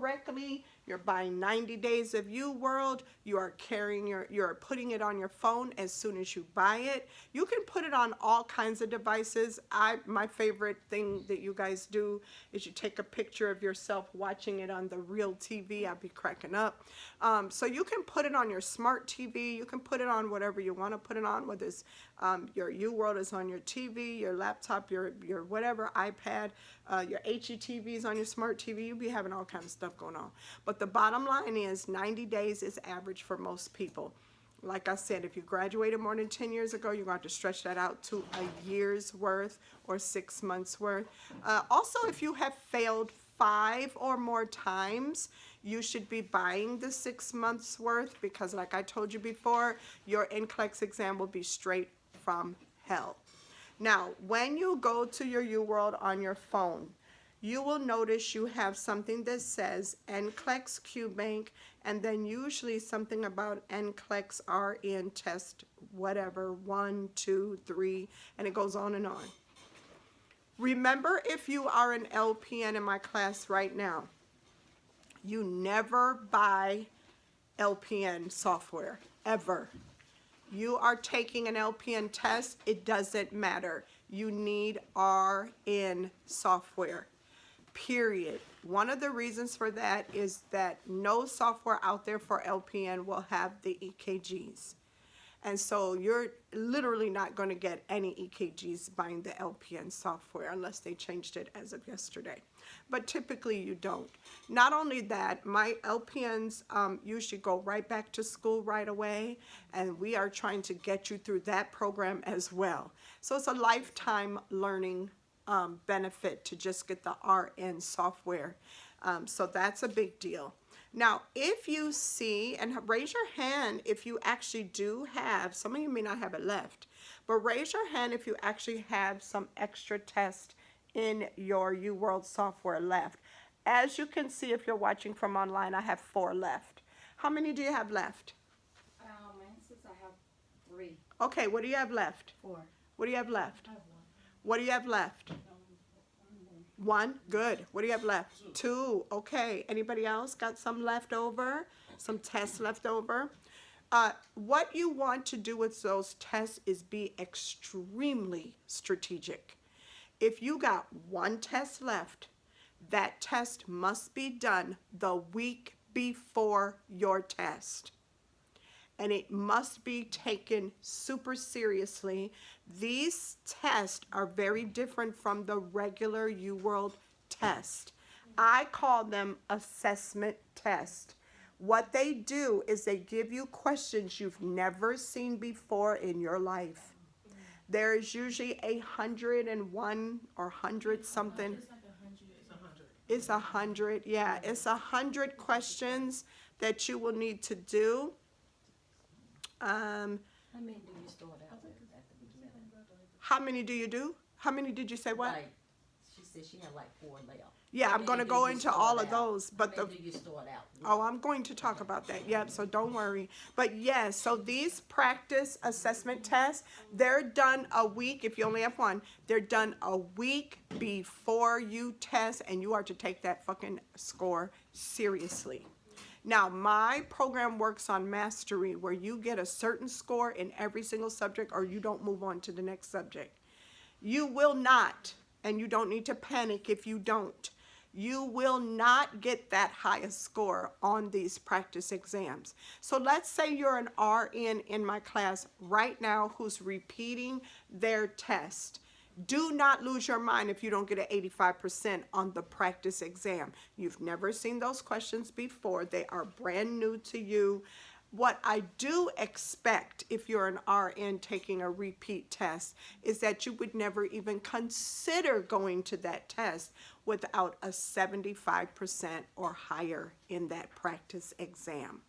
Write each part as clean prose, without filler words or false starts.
correctly, you're buying 90 days of Uworld, you are carrying you're putting it on your phone as soon as you buy it. You can put it on all kinds of devices. My favorite thing that you guys do is you take a picture of yourself watching it on the real TV. I'd be cracking up. So you can put it on your smart TV, you can put it on whatever you want to put it on, whether it's your Uworld is on your TV, your laptop, your whatever, iPad, your HETV is on your smart TV. You'll be having all kinds of stuff going on. But the bottom line is 90 days is average for most people. Like I said, if you graduated more than 10 years ago, you're going to have to stretch that out to a year's worth or 6 months worth. Also, if you have failed 5 or more times, you should be buying the 6 months worth, because like I told you before, your Nclex exam will be straight from hell. Now, when you go to your Uworld on your phone, you will notice you have something that says Nclex QBank, and then usually something about Nclex RN test, whatever, 1, 2, 3, and it goes on and on. Remember, if you are an LPN in my class right now, you never buy LPN software, ever. You are taking an LPN test, it doesn't matter. You need RN software, period. One of the reasons for that is that no software out there for LPN will have the EKGs. And so you're literally not going to get any EKGs buying the LPN software unless they changed it as of yesterday. But typically you don't. Not only that, my LPNs usually go right back to school right away, and we are trying to get you through that program as well. So it's a lifetime learning benefit to just get the RN software. So that's a big deal. Now, if you see, and raise your hand if you actually do have, some of you may not have it left, but raise your hand if you actually have some extra tests in your Uworld software left. As you can see, if you're watching from online, I have 4 left. How many do you have left? Mine says I have 3. Okay, what do you have left? 4. What do you have left? I have 1. What do you have left? 1, good. What do you have left? 2, okay. Anybody else got some left over? Some tests left over? What you want to do with those tests is be extremely strategic. If you got 1 test left, that test must be done the week before your test. And it must be taken super seriously. These tests are very different from the regular Uworld test. I call them assessment tests. What they do is they give you questions you've never seen before in your life. There is usually 101 or 100 something. It's like 100. It's 100, yeah. It's 100 questions that you will need to do. How many do you start out with at the beginning? How many do you do? How many did you say what? Like, she said she had like 4 left. Yeah, I'm going to go into all of those. But How many do you start out with? Oh, I'm going to talk about that. Yep, so don't worry. But yes, so these practice assessment tests, they're done a week. If you only have 1, they're done a week before you test, and you are to take that fucking score seriously. Now, my program works on mastery, where you get a certain score in every single subject or you don't move on to the next subject. You will not, and you don't need to panic if you don't. You will not get that highest score on these practice exams. So let's say you're an RN in my class right now who's repeating their test. Do not lose your mind if you don't get an 85% on the practice exam. You've never seen those questions before. They are brand new to you. What I do expect if you're an RN taking a repeat test is that you would never even consider going to that test without a 75% or higher in that practice exam.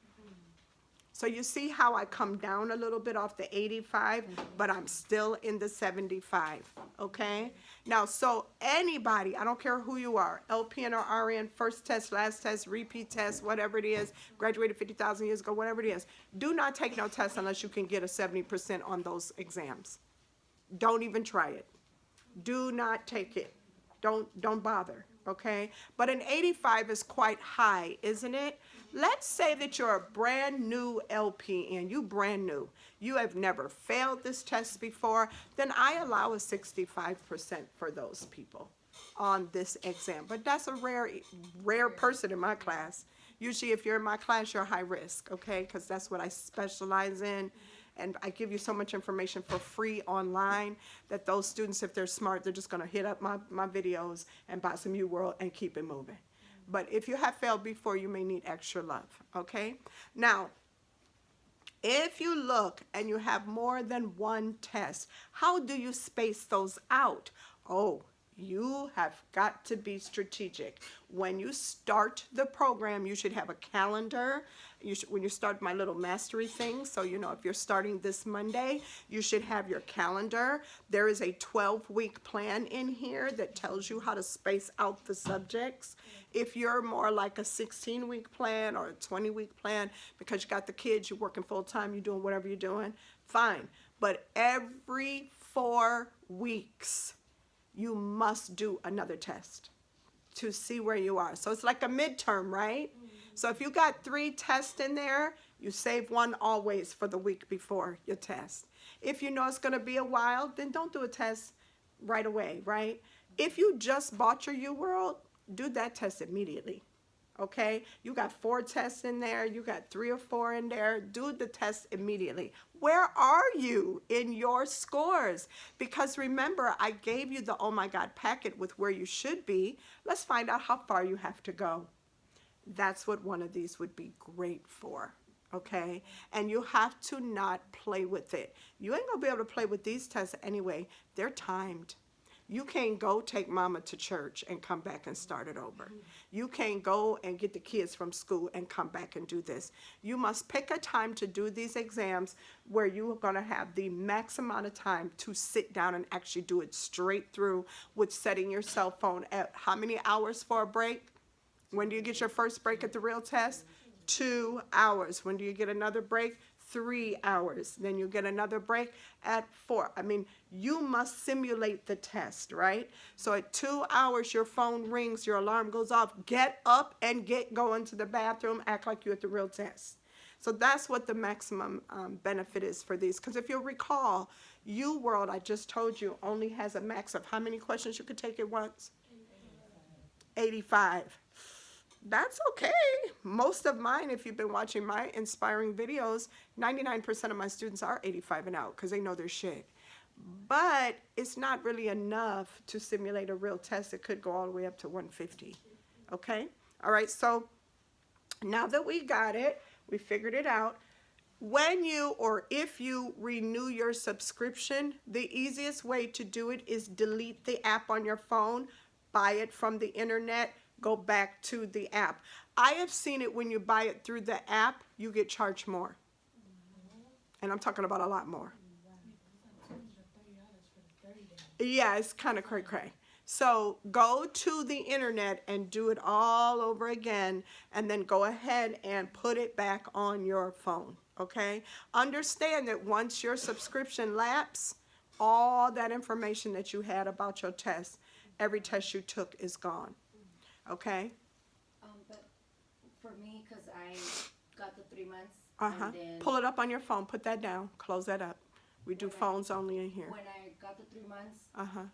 So you see how I come down a little bit off the 85, but I'm still in the 75, okay? Now, so anybody, I don't care who you are, LPN or RN, first test, last test, repeat test, whatever it is, graduated 50,000 years ago, whatever it is, do not take no test unless you can get a 70% on those exams. Don't even try it. Do not take it. Don't bother, okay? But an 85 is quite high, isn't it? Let's say that you're a brand new LPN, you brand new. You have never failed this test before, then I allow a 65% for those people on this exam. But that's a rare person in my class. Usually if you're in my class, you're high risk, okay? Because that's what I specialize in. And I give you so much information for free online that those students, if they're smart, they're just gonna hit up my videos and buy some Uworld and keep it moving. But if you have failed before, you may need extra love, okay? Now, if you look and you have more than one test, how do you space those out? Oh, you have got to be strategic. When you start the program, you should have a calendar. When you start my little mastery thing, so you know if you're starting this Monday, you should have your calendar. There is a 12-week plan in here that tells you how to space out the subjects. If you're more like a 16-week plan or a 20-week plan because you got the kids, you're working full-time, you're doing whatever you're doing, fine. But every 4 weeks, you must do another test to see where you are. So it's like a midterm, right? So if you got 3 tests in there, you save one always for the week before your test. If you know it's gonna be a while, then don't do a test right away, right? If you just bought your Uworld, do that test immediately, okay? You got 4 tests in there, you got 3 or 4 in there, do the test immediately. Where are you in your scores? Because remember, I gave you the Oh My God packet with where you should be. Let's find out how far you have to go. That's what one of these would be great for, okay? And you have to not play with it. You ain't gonna be able to play with these tests anyway. They're timed. You can't go take mama to church and come back and start it over. You can't go and get the kids from school and come back and do this. You must pick a time to do these exams where you are gonna have the max amount of time to sit down and actually do it straight through with setting your cell phone at how many hours for a break? When do you get your first break at the real test? 2 hours. When do you get another break? 3 hours. Then you get another break at 4. I mean, you must simulate the test, right? So at 2 hours, your phone rings, your alarm goes off. Get up and get going to the bathroom. Act like you're at the real test. So that's what the maximum benefit is for these. Because if you'll recall, Uworld, I just told you, only has a max of how many questions you could take at once? 85. That's okay. Most of mine, if you've been watching my inspiring videos, 99% of my students are 85 and out because they know their shit. But it's not really enough to simulate a real test. It could go all the way up to 150. Okay? All right, so now that we got it, we figured it out. When you or if you renew your subscription, the easiest way to do it is delete the app on your phone, buy it from the internet, go back to the app. I have seen it when you buy it through the app, you get charged more. And I'm talking about a lot more. Yeah, it's kind of cray-cray. So go to the internet and do it all over again, and then go ahead and put it back on your phone, okay? Understand that once your subscription lapses, all that information that you had about your test, every test you took is gone. Okay? But for me, because I got the 3 months, Uh-huh. and then Pull it up on your phone. Put that down. Close that up. We do phones only in here. when I got the 3 months, Uh-huh.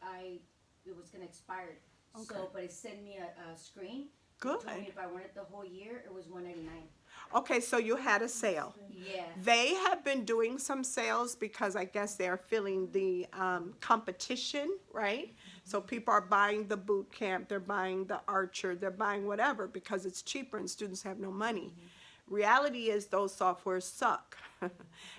it was gonna expire. Okay. So, but it sent me a screen. Good. It told me if I wanted the whole year, it was $199. Okay, so you had a sale. Yeah. They have been doing some sales because I guess they're feeling the competition, right? So people are buying the boot camp, they're buying the Archer, they're buying whatever because it's cheaper and students have no money. Reality is those softwares suck.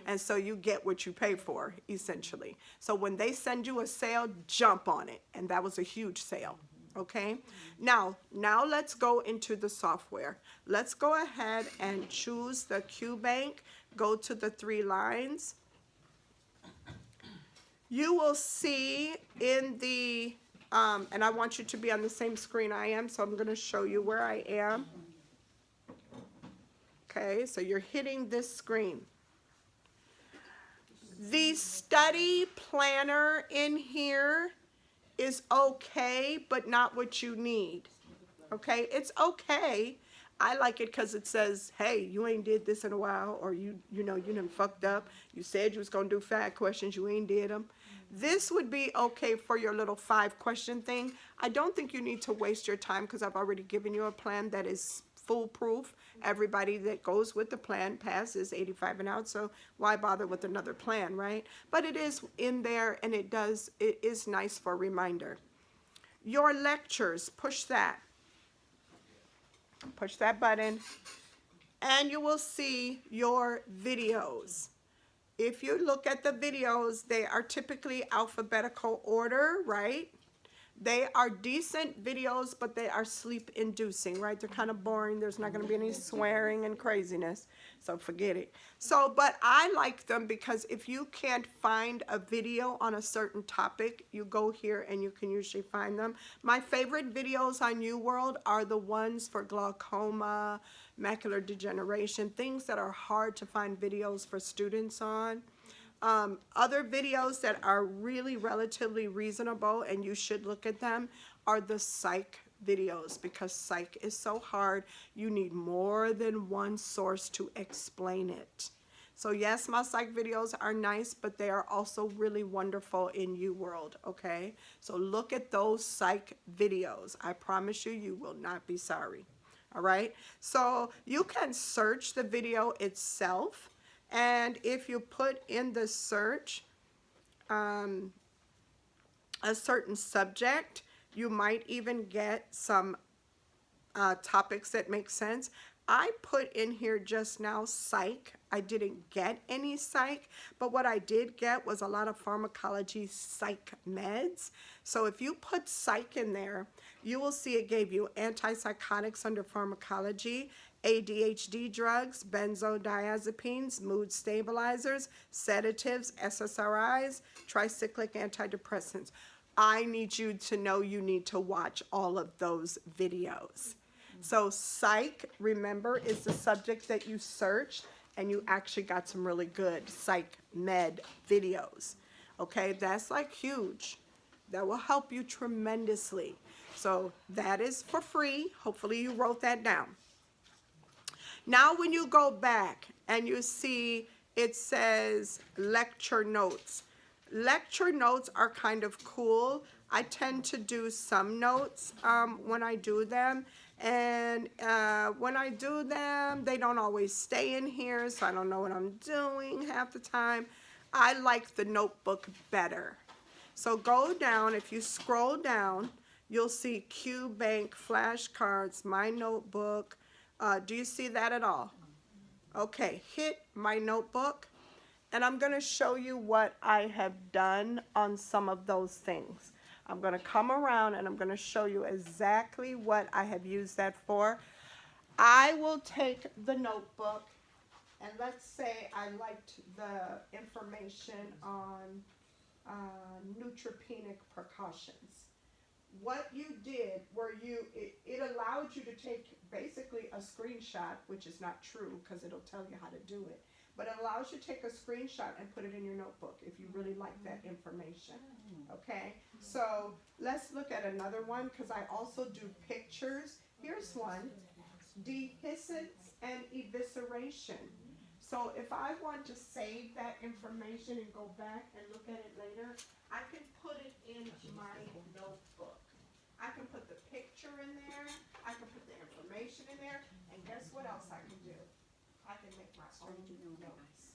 And so you get what you pay for, essentially. So when they send you a sale, jump on it. And that was a huge sale. Okay, now let's go into the software. Let's go ahead and choose the QBank, go to the 3 lines. You will see in the, and I want you to be on the same screen I am, so I'm gonna show you where I am. Okay, so you're hitting this screen. The study planner in here is okay, but not what you need. Okay, it's okay. I like it because it says, hey, you ain't did this in a while, or you know, you done fucked up. You said you was gonna do 5 questions, you ain't did them. This would be okay for your little 5-question thing. I don't think you need to waste your time because I've already given you a plan that is foolproof. Everybody that goes with the plan passes 85 and out, so why bother with another plan, right? But it is in there, and it is nice for a reminder. Your lectures, push that button, and you will see your videos. If you look at the videos, they are typically alphabetical order, right? They are decent videos, but they are sleep inducing, right? They're kind of boring. There's not going to be any swearing and craziness, so forget it. So, but I like them because if you can't find a video on a certain topic, you go here and you can usually find them. My favorite videos on Uworld are the ones for glaucoma, macular degeneration, things that are hard to find videos for students on. Other videos that are really relatively reasonable, and you should look at them, are the psych videos, because psych is so hard. You need more than one source to explain it. So yes, my psych videos are nice, but they are also really wonderful in Uworld, okay? So look at those psych videos. I promise you, you will not be sorry, all right? So you can search the video itself. And if you put in the search a certain subject, you might even get some topics that make sense. I put in here just now psych. I didn't get any psych, but what I did get was a lot of pharmacology psych meds. So if you put psych in there, you will see it gave you antipsychotics under pharmacology, ADHD drugs, benzodiazepines, mood stabilizers, sedatives, SSRIs, tricyclic antidepressants. I need you to know you need to watch all of those videos. So psych, remember, is the subject that you searched, and you actually got some really good psych med videos. Okay, that's like huge. That will help you tremendously. So that is for free. Hopefully you wrote that down. Now when you go back and you see it says lecture notes. Lecture notes are kind of cool. I tend to do some notes when I do them. And when I do them, they don't always stay in here, so I don't know what I'm doing half the time. I like the notebook better. So go down, if you scroll down, you'll see Q Bank flashcards, my notebook. Do you see that at all? Okay, hit my notebook, and I'm gonna show you what I have done on some of those things. I'm gonna come around and I'm gonna show you exactly what I have used that for. I will take the notebook, and let's say I liked the information on neutropenic precautions. What you did were it allowed you to take basically a screenshot, which is not true because it'll tell you how to do it, but it allows you to take a screenshot and put it in your notebook if you really like that information. Okay, so let's look at another one because I also do pictures. Here's one, dehiscence and evisceration. So if I want to save that information and go back and look at it later, I can put it in my notebook. I can put the picture in there, I can put the information in there, and guess what else I can do? I can make my own notes.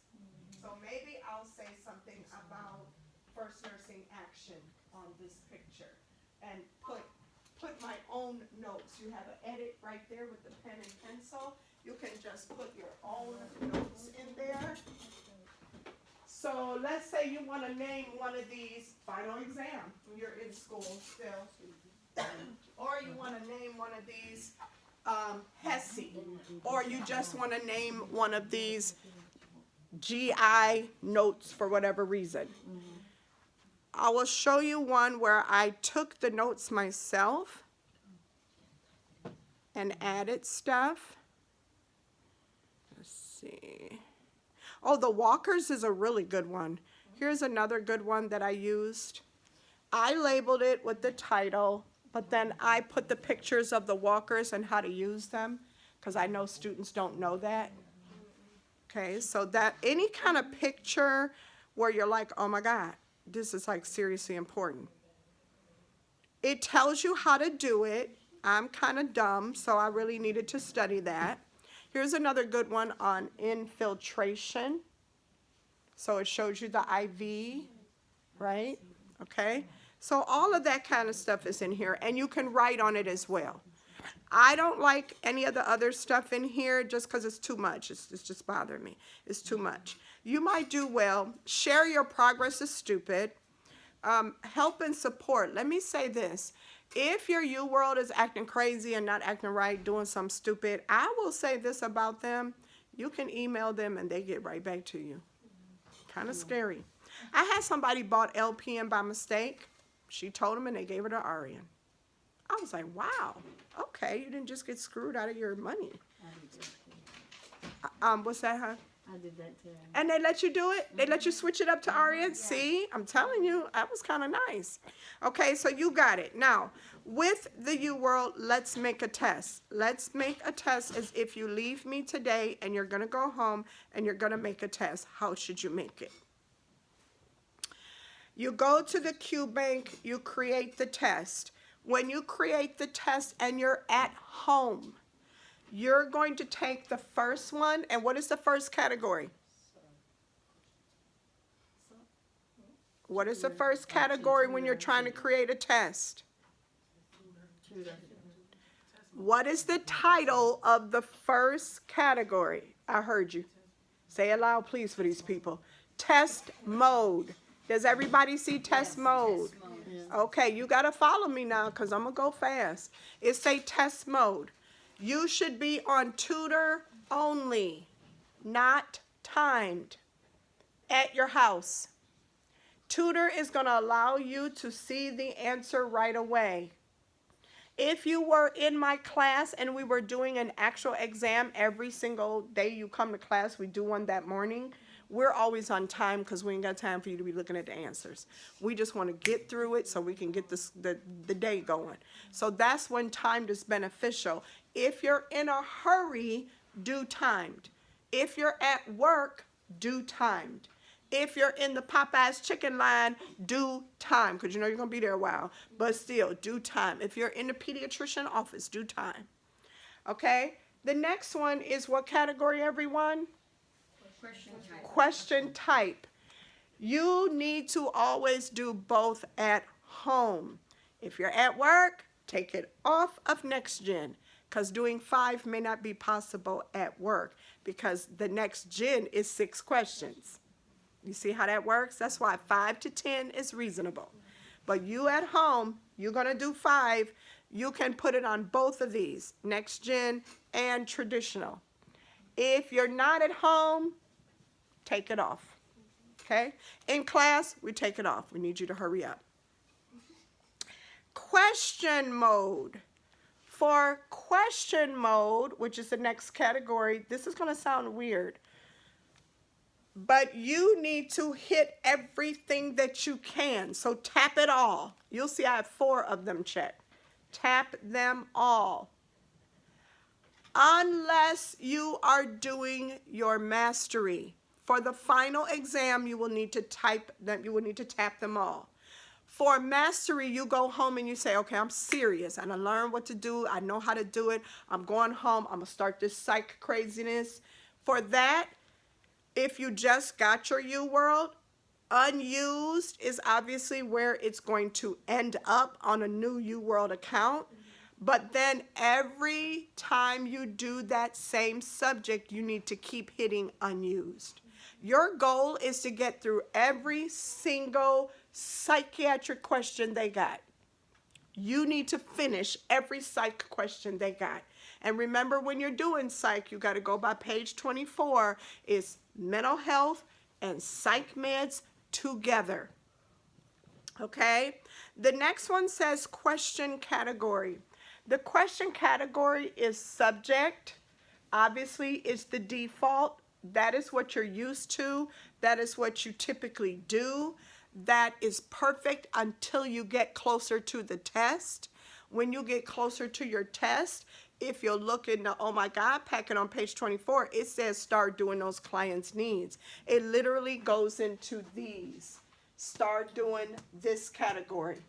So maybe I'll say something about first nursing action on this picture and put my own notes. You have an edit right there with the pen and pencil. You can just put your own notes in there. So let's say you want to name one of these final exam when you're in school still. Or you want to name one of these HESI. Or you just want to name one of these GI notes for whatever reason. I will show you one where I took the notes myself and added stuff. Let's see. Oh, the walkers is a really good one. Here's another good one that I used. I labeled it with the title, but then I put the pictures of the walkers and how to use them, because I know students don't know that. Okay, so that any kind of picture where you're like, oh my God, this is like seriously important. It tells you how to do it. I'm kind of dumb, so I really needed to study that. Here's another good one on infiltration. So it shows you the IV, right? Okay, so all of that kind of stuff is in here, and you can write on it as well. I don't like any of the other stuff in here just because it's too much. It's just bothering me. It's too much. You might do well. Share your progress is stupid. Help and support. Let me say this. If your Uworld is acting crazy and not acting right, doing something stupid, I will say this about them. You can email them and they get right back to you. Kind of scary. I had somebody bought LPN by mistake. She told them and they gave her to RN. I was like, wow, okay, you didn't just get screwed out of your money. What's that, huh? I did that too. And they let you do it? They let you switch it up to RN? See, I'm telling you, that was kind of nice. Okay, so you got it. Now, with the Uworld, let's make a test. Let's make a test as if you leave me today and you're going to go home and you're going to make a test. How should you make it? You go to the Q Bank, you create the test. When you create the test and you're at home, you're going to take the first one, and what is the first category? What is the first category when you're trying to create a test? What is the title of the first category? I heard you. Say it loud, please, for these people. Test mode. Does everybody see test mode? Okay, you got to follow me now because I'm going to go fast. It say test mode. You should be on tutor only, not timed, at your house. Tutor is going to allow you to see the answer right away. If you were in my class and we were doing an actual exam every single day you come to class, we do one that morning, we're always on time because we ain't got time for you to be looking at the answers. We just want to get through it so we can get the day going. So that's when timed is beneficial. If you're in a hurry, do timed. If you're at work, do timed. If you're in the Popeye's chicken line, do time, because you know you're going to be there a while. But still, do time. If you're in the pediatrician office, do time. Okay? The next one is what category, everyone? Question type. Question type. You need to always do both at home. If you're at work, take it off of Next Gen, because doing 5 may not be possible at work, because the Next Gen is 6 questions. You see how that works? That's why 5 to 10 is reasonable. But you at home, you're going to do 5. You can put it on both of these, Next Gen and traditional. If you're not at home, take it off. Okay? In class, we take it off. We need you to hurry up. Question mode. For question mode, which is the next category, this is going to sound weird, but you need to hit everything that you can. So tap it all. You'll see I have 4 of them checked. Tap them all. Unless you are doing your mastery. For the final exam, you will need to type them, you will need to tap them all. For mastery, you go home and you say, okay, I'm serious. And I learned what to do. I know how to do it. I'm going home. I'm going to start this psych craziness. For that, if you just got your Uworld, unused is obviously where it's going to end up on a new Uworld account. But then every time you do that same subject, you need to keep hitting unused. Your goal is to get through every single psychiatric question they got. You need to finish every psych question they got. And remember, when you're doing psych, you got to go by page 24. It's mental health and psych meds together. Okay? The next one says question category. The question category is subject. Obviously, it's the default. That is what you're used to. That is what you typically do. That is perfect until you get closer to the test. When you get closer to your test, if you look in the Oh My God packet on page 24, it says start doing those clients' needs. It literally goes into these. Start doing this category.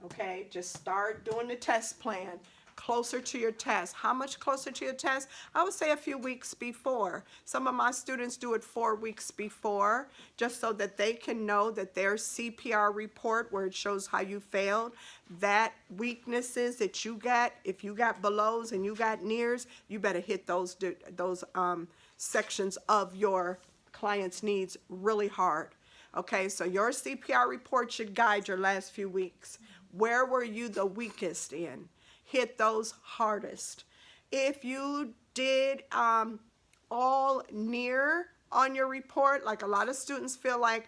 Okay, just start doing the test plan closer to your test. How much closer to your test? I would say a few weeks before. Some of my students do it 4 weeks before, just so that they can know that their CPR report, where it shows how you failed, that weaknesses that you got, if you got belows and you got nears, you better hit those sections of your client's needs really hard. Okay, so your CPR report should guide your last few weeks. Where were you the weakest in? Hit those hardest. If you did all near on your report, like a lot of students feel like,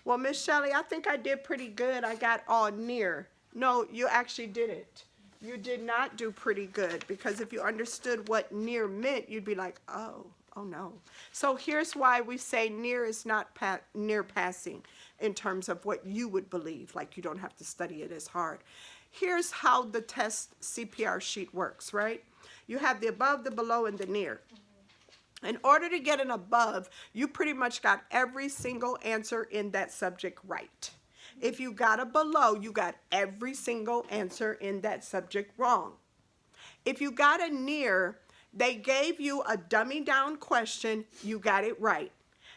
well, Miss Shelley, I think I did pretty good. I got all near. No, you actually didn't. You did not do pretty good, because if you understood what near meant, you'd be like, oh no. So here's why we say near is not near passing in terms of what you would believe, like you don't have to study it as hard. Here's how the test CPR sheet works, right? You have the above, the below, and the near. In order to get an above, you pretty much got every single answer in that subject right. If you got a below, you got every single answer in that subject wrong. If you got a near, they gave you a dummy down question, you got it right.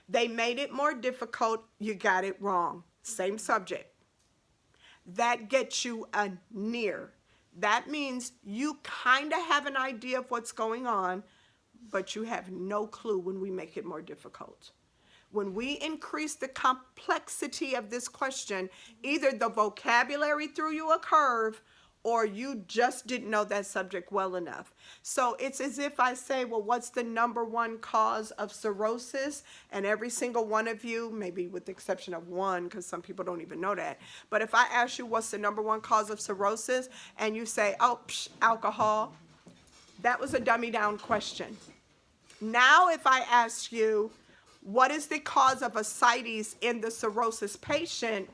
They made it more difficult, you got it wrong. Same subject. That gets you a near. That means you kind of have an idea of what's going on, but you have no clue when we make it more difficult. When we increase the complexity of this question, either the vocabulary threw you a curve, or you just didn't know that subject well enough. So it's as if I say, well, what's the #1 cause of cirrhosis? And every single one of you, maybe with the exception of one, because some people don't even know that, but if I ask you what's the #1 cause of cirrhosis, and you say, oh, alcohol, that was a dummy down question. Now if I ask you, what is the cause of ascites in the cirrhosis patient?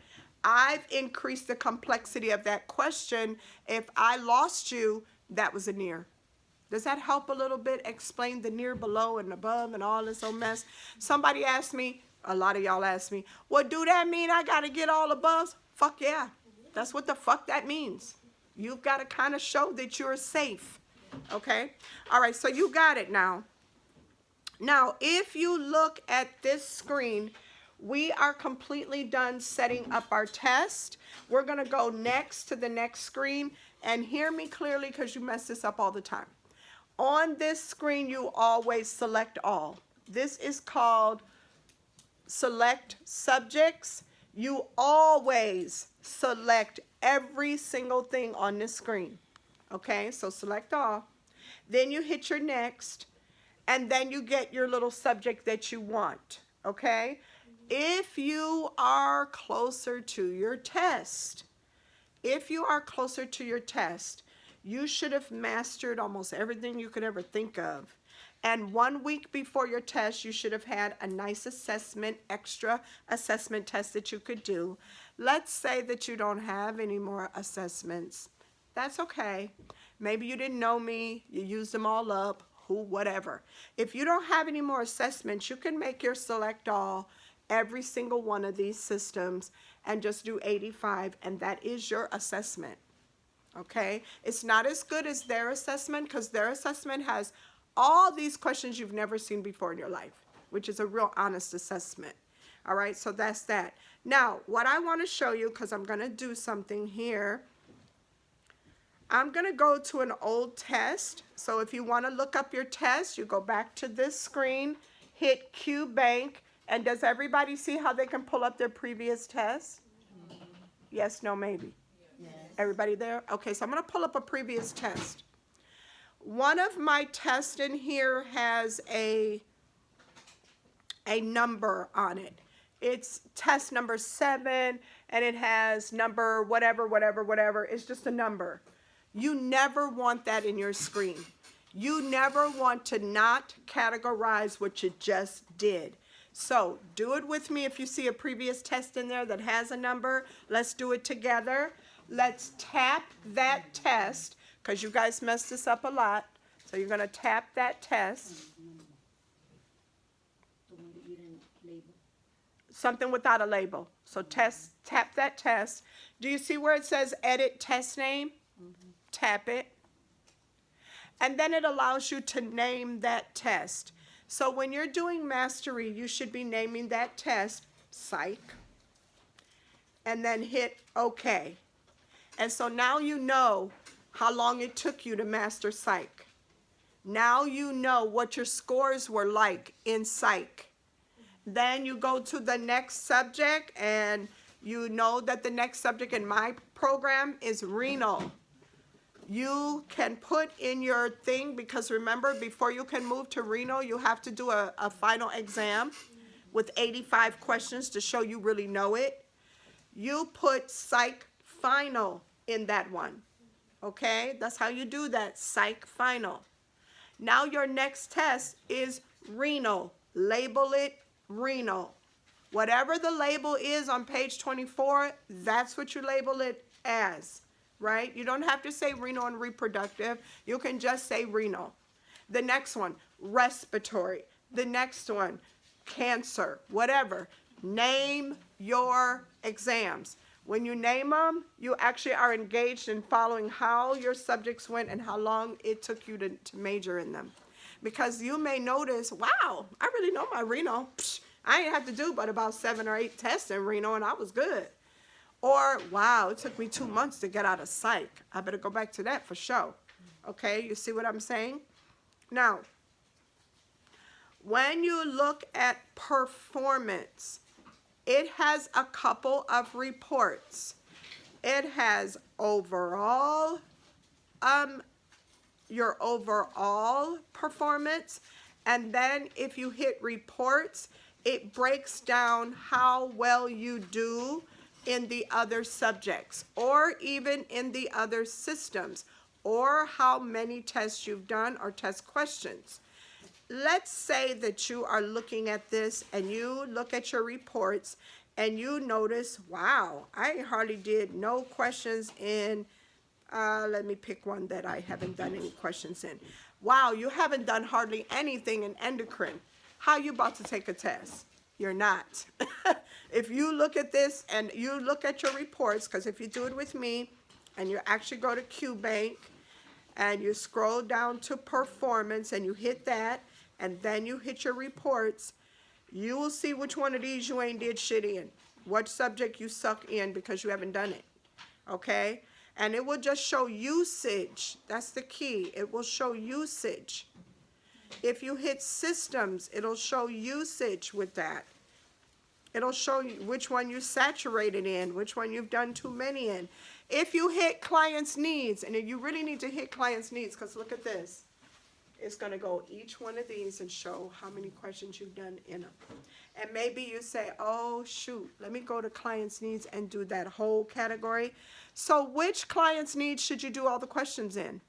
I've increased the complexity of that question. If I lost you, that was a near. Does that help a little bit explain the near, below, and above and all this old mess? Somebody asked me, a lot of y'all asked me, well, do that mean I got to get all aboves? Fuck yeah. That's what the fuck that means. You've got to kind of show that you're safe. Okay? All right, so you got it now. Now, if you look at this screen, we are completely done setting up our test. We're going to go next to the next screen, and hear me clearly because you mess this up all the time. On this screen, you always select all. This is called select subjects. You always select every single thing on this screen. Okay, so select all. Then you hit your next, and then you get your little subject that you want. Okay? If you are closer to your test, you should have mastered almost everything you could ever think of. And 1 week before your test, you should have had a nice extra assessment test that you could do. Let's say that you don't have any more assessments. That's okay. Maybe you didn't know me, you used them all up, whatever. If you don't have any more assessments, you can make your select all every single one of these systems and just do 85, and that is your assessment. Okay? It's not as good as their assessment, because their assessment has all these questions you've never seen before in your life, which is a real honest assessment. All right, so that's that. Now, what I want to show you, because I'm going to do something here, I'm going to go to an old test. So if you want to look up your test, you go back to this screen, hit Q Bank, and does everybody see how they can pull up their previous test? Yes, no, maybe. Yes. Everybody there? Okay, so I'm going to pull up a previous test. One of my tests in here has a number on it. It's test number 7, and it has number whatever. It's just a number. You never want that in your screen. You never want to not categorize what you just did. So do it with me if you see a previous test in there that has a number. Let's do it together. let's tap that test, because you guys messed this up a lot. So you're going to tap that test. The one that you didn't label. Something without a label. So tap that test. Do you see where it says edit test name? Tap it. And then it allows you to name that test. So when you're doing mastery, you should be naming that test psych. And then hit OK. And so now you know how long it took you to master psych. Now you know what your scores were like in psych. Then you go to the next subject, and you know that the next subject in my program is renal. You can put in your thing, because remember, before you can move to renal, you have to do a final exam with 85 questions to show you really know it. You put psych final in that one. Okay, that's how you do that, psych final. Now your next test is renal. Label it renal. Whatever the label is on page 24, that's what you label it as, right? You don't have to say renal and reproductive. You can just say renal. The next one, respiratory. The next one, cancer, whatever. Name your exams. When you name them, you actually are engaged in following how your subjects went and how long it took you to major in them. Because you may notice, wow, I really know my renal. Psh, I didn't have to do but about 7 or 8 tests in renal and I was good. Or, wow, it took me 2 months to get out of psych. I better go back to that for sure. Okay, you see what I'm saying? Now, when you look at performance, it has a couple of reports. It has overall, your overall performance, and then if you hit reports, it breaks down how well you do in the other subjects, or even in the other systems, or how many tests you've done or test questions. Let's say that you are looking at this and you look at your reports and you notice, wow, I hardly did no questions in, let me pick one that I haven't done any questions in. Wow, you haven't done hardly anything in endocrine. How you about to take a test? You're not. If you look at this and you look at your reports, because if you do it with me and you actually go to QBank and you scroll down to performance and you hit that, and then you hit your reports, you will see which one of these you ain't did shit in, what subject you suck in because you haven't done it, okay? And it will just show usage. That's the key. It will show usage. If you hit systems, it'll show usage with that. It'll show you which one you saturated in, which one you've done too many in. If you hit clients' needs, and you really need to hit clients' needs, because look at this. It's going to go each one of these and show how many questions you've done in them. And maybe you say, oh, shoot, let me go to clients' needs and do that whole category. So which clients' needs should you do all the questions in?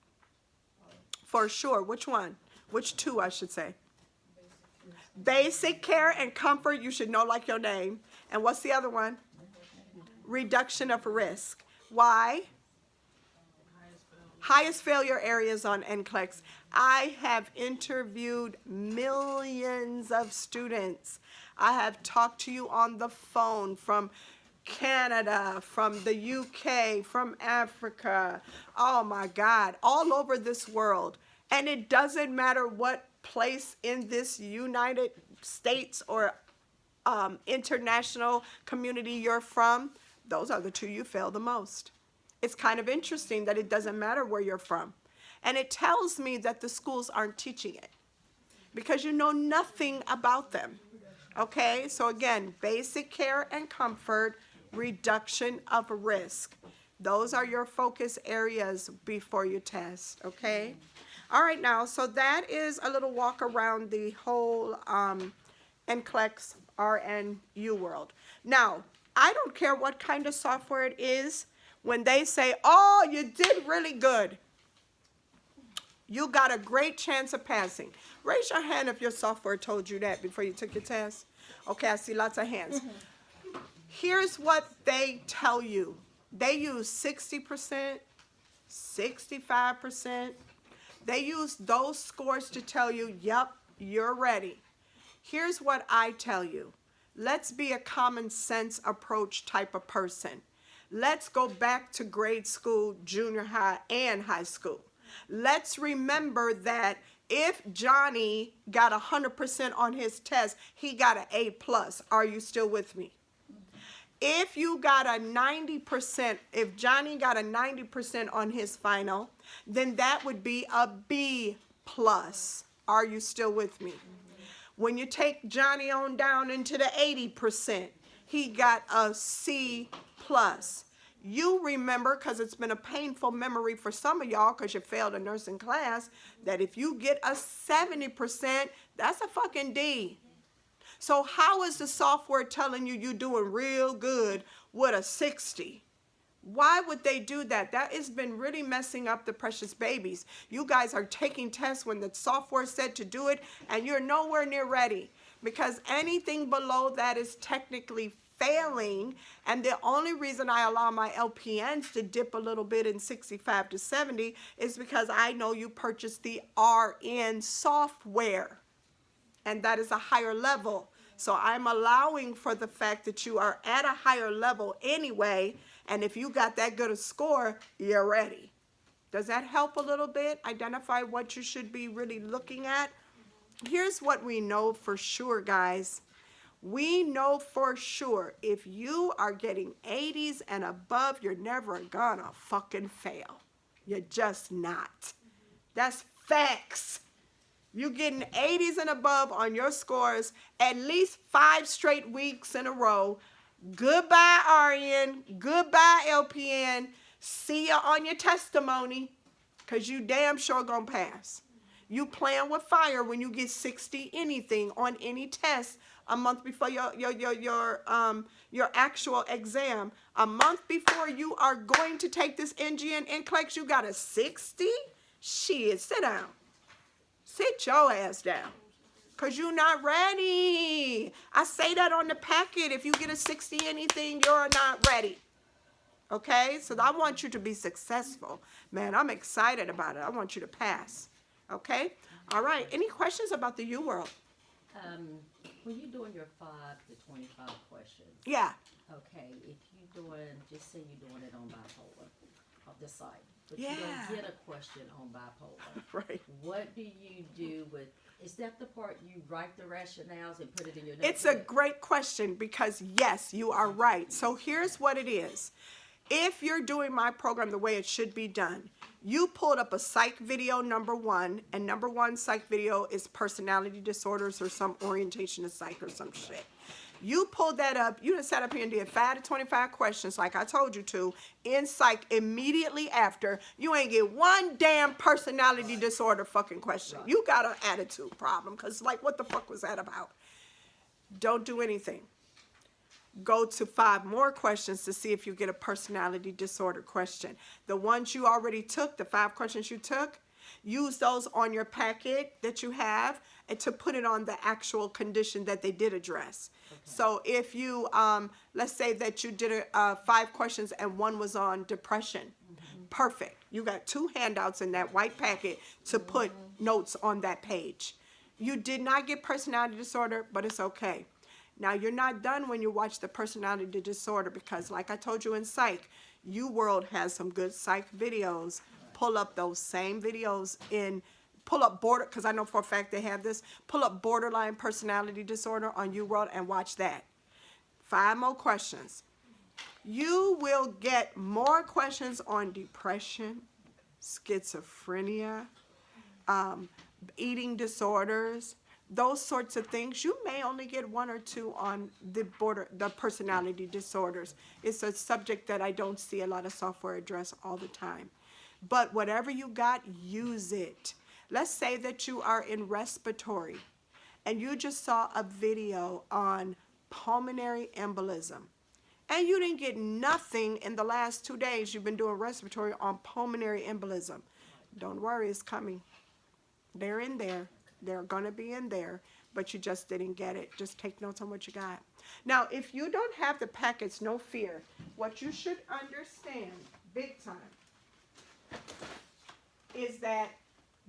For sure. Which one? Which two, I should say? Basic care and comfort, you should know like your name. And what's the other one? Reduction of risk. Why? Highest failure areas on Nclex. I have interviewed millions of students. I have talked to you on the phone from Canada, from the UK, from Africa. Oh my God, all over this world. And it doesn't matter what place in this United States or international community you're from, those are the two you fail the most. It's kind of interesting that it doesn't matter where you're from. And it tells me that the schools aren't teaching it because you know nothing about them. Okay, so again, basic care and comfort, reduction of risk. Those are your focus areas before you test, okay? All right, now, so that is a little walk around the whole Nclex RN Uworld. Now, I don't care what kind of software it is. When they say, oh, you did really good, you got a great chance of passing. Raise your hand if your software told you that before you took your test. Okay, I see lots of hands. Here's what they tell you. They use 60%, 65%. They use those scores to tell you, yep, you're ready. Here's what I tell you. Let's be a common sense approach type of person. Let's go back to grade school, junior high, and high school. Let's remember that if Johnny got 100% on his test, he got an A+. Are you still with me? If you got a 90%, if Johnny got a 90% on his final, then that would be a B+. Are you still with me? When you take Johnny on down into the 80%, he got a C+. You remember, because it's been a painful memory for some of y'all because you failed a nursing class, that if you get a 70%, that's a fucking D. So how is the software telling you you're doing real good with a 60? Why would they do that? That has been really messing up the precious babies. You guys are taking tests when the software said to do it, and you're nowhere near ready, because anything below that is technically failing. And the only reason I allow my LPNs to dip a little bit in 65 to 70 is because I know you purchased the RN software, and that is a higher level. So I'm allowing for the fact that you are at a higher level anyway, and if you got that good a score, you're ready. Does that help a little bit? Identify what you should be really looking at? Here's what we know for sure, guys. We know for sure if you are getting 80s and above, you're never gonna fucking fail. You're just not. That's facts. You're getting 80s and above on your scores at least 5 straight weeks in a row. Goodbye, RN. Goodbye, LPN. See ya on your testimony, because you damn sure gonna pass. You playing with fire when you get 60 anything on any test a month before your actual exam. A month before you are going to take this NG and Nclex, you got a 60? Shit, sit down. Sit your ass down, because you're not ready. I say that on the packet. If you get a 60 anything, you're not ready. Okay? So I want you to be successful. Man, I'm excited about it. I want you to pass. Okay? All right. Any questions about the Uworld? When you're doing your 5 to 25 questions. Yeah. Okay, if you're doing, just say you're doing it on bipolar of the site, but Yeah. you don't get a question on bipolar. Right. What do you do with, is that the part you write the rationales and put it in your notebook? It's a great question, because yes, you are right. So here's what it is. If you're doing my program the way it should be done, you pulled up a psych video, number one, and number one psych video is personality disorders or some orientation to psych or some shit. You pulled that up, you done sat up here and did 5 to 25 questions like I told you to in psych immediately after. You ain't get one damn personality disorder fucking question. You got an attitude problem, because like, what the fuck was that about? Don't do anything. Go to 5 more questions to see if you get a personality disorder question. The ones you already took, the 5 questions you took, use those on your packet that you have and to put it on the actual condition that they did address. Okay. So if you, let's say that you did 5 questions and one was on depression. Mm-hmm. Perfect. You got 2 handouts in that white packet to put notes on that page. You did not get personality disorder, but it's okay. Now, you're not done when you watch the personality disorder, because like I told you in psych, Uworld has some good psych videos. Pull up those same videos pull up because I know for a fact they have this, pull up borderline personality disorder on Uworld and watch that. 5 more questions. You will get more questions on depression, schizophrenia, eating disorders, those sorts of things. You may only get 1 or 2 on the personality disorders. It's a subject that I don't see a lot of software address all the time. But whatever you got, use it. Let's say that you are in respiratory and you just saw a video on pulmonary embolism, and you didn't get nothing in the last 2 days you've been doing respiratory on pulmonary embolism. Don't worry, it's coming. They're in there. They're going to be in there, but you just didn't get it. Just take notes on what you got. Now, if you don't have the packets, no fear. What you should understand, big time, is that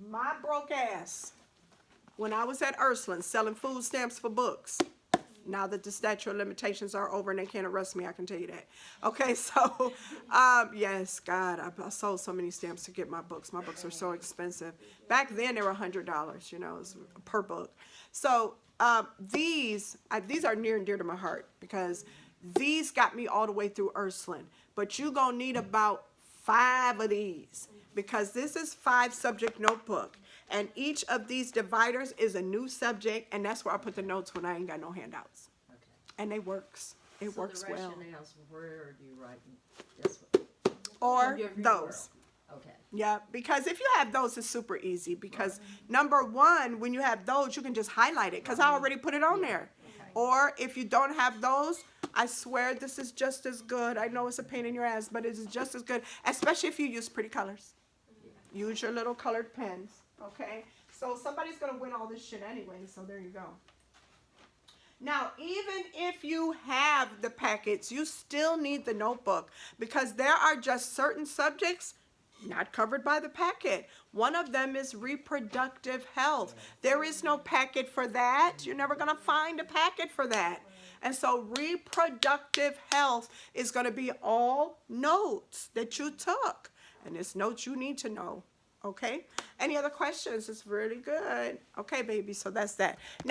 my broke ass, when I was at Ursuline selling food stamps for books, now that the statute of limitations are over and they can't arrest me, I can tell you that. Okay, so, yes, God, I sold so many stamps to get my books. My books are so expensive. Back then, they were $100, you know, it was per book. So, these are near and dear to my heart because these got me all the way through Ursuline. But you're going to need about 5 of these because this is 5-subject notebook. And each of these dividers is a new subject, and that's where I put the notes when I ain't got no handouts. Okay. And it works. It works well. So the rationales, where are you writing this one? Or Your those. world. Okay. Yeah, because if you have those, it's super easy. Because number one, when you have those, you can just highlight it because I already put it on there. Okay. Or if you don't have those, I swear this is just as good. I know it's a pain in your ass, but it is just as good, especially if you use pretty colors. Yeah. Use your little colored pens. Okay, so somebody's going to win all this shit anyway, so there you go. Now, even if you have the packets, you still need the notebook because there are just certain subjects not covered by the packet. One of them is reproductive health. There is no packet for that. You're never going to find a packet for that. And so reproductive health is going to be all notes that you took. And it's notes you need to know. Okay? Any other questions? It's really good. Okay, baby, so that's that.